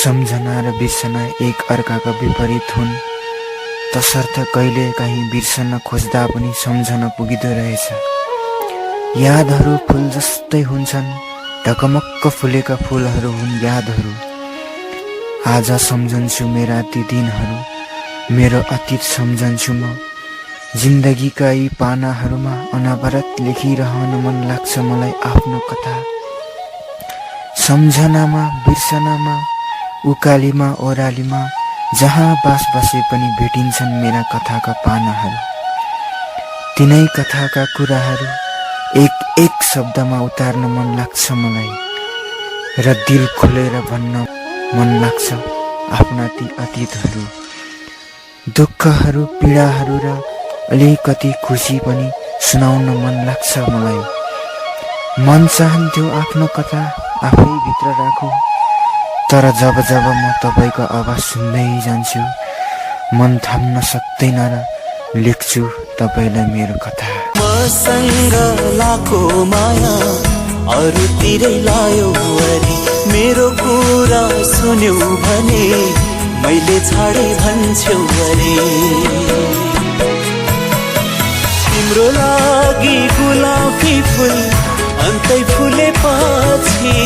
सम्झना र बिर्सना एक अर्काका विपरीत हुन्, तसर्थ कहिले काहीँ बिर्सन खोज्दा पनि सम्झन पुगिँदो रहेछ। यादहरू फुल जस्तै हुन्छन्, ढकमक्क फुलेका फुलहरू हुन् यादहरू। आज सम्झन्छु मेरा ती दिनहरू, मेरो अतीत सम्झन्छु म। जिन्दगीका यी पानाहरूमा अनवरत लेखिरहन मन लाग्छ मलाई आफ्नो कथा। सम्झनामा, बिर्सनामा, उकालीमा, ओह्रालीमा, जहाँ बास बसे पनि भेटिन्छन् मेरा कथाका पानाहरू। तिनै कथाका कुराहरू एक एक शब्दमा उतार्न मन लाग्छ मलाई, र दिल खोलेर भन्न मन लाग्छ आफ्ना ती अतीतहरू। दुःखहरू, पीडाहरू र अलिकति खुसी पनि सुनाउन मन लाग्छ मलाई। मन चाहन्थ्यो आफ्नो कथा आफै भित्र राखौँ, तर जब जब म तपाईको आवाज सुन्दै जान्छु, मन थाम्न सक्दैन र लेख्छु तपाईलाई मेरो कथा। मसँग लाको माया अरूतिरै लायो अरे, मेरो कुरा सुन्यौ भने मैले छाडे भन्छौ अरे। तिम्रो लागि गुलाबी फुल अन्तै फुलेपछि,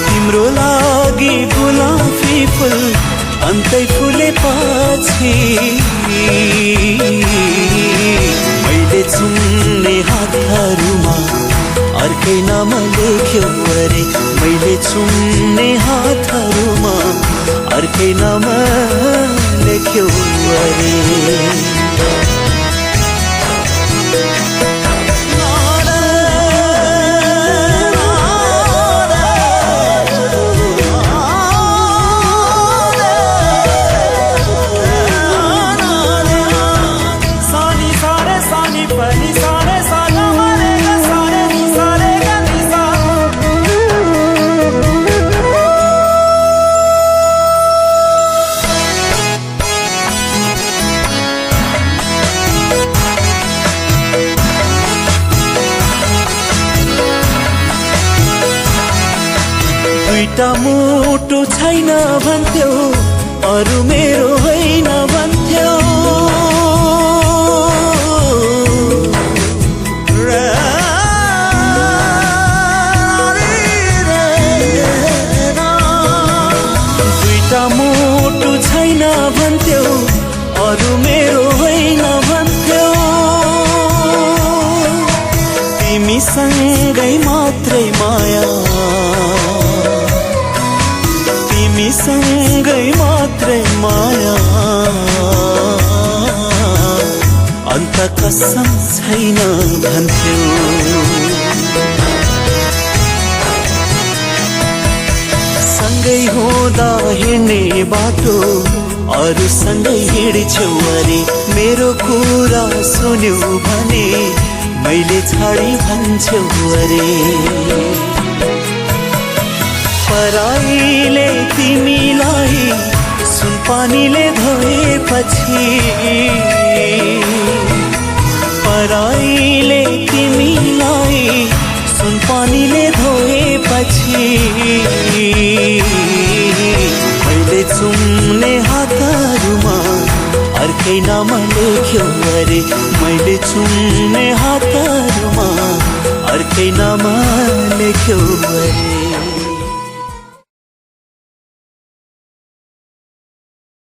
तिम्रो लागि गुलाबी फुल अन्तै फुलेपछि, मैले चुम्ने हातहरूमा अर्कै नाम लेख्यो अरे, मैले चुम्ने हातहरूमा अर्कै नाम लेख्यो अरे। दुईटा मुटु छैन भन्थ्यौ, अरू मेरो होइन भन्थ्यौ, दुईटा मुटु छैन भन्थ्यौ, अरू मेरो होइन भन्थ्यौ। तिमीसँगै मात्रै माया, तिमीसँगै मात्रै माया, अन्त कसम छैन भन्थ्यौ। सँगै हुँदा हिँड्ने बाटो अरूसँगै हिँड्छौ अरे, मेरो कुरा सुन्यौ भने मैले छाडी भन्छौ अरे। पराईले तिमीलाई सुनपानीले धोएपछि, पराईले तिमीलाई सुनपानीले धोएपछि, मैले चुम्ने हातहरूमा अर्कै नाम लेख्यो अरे, मैले चुम्ने हातहरूमा अर्कै नाम लेख्यो अरे।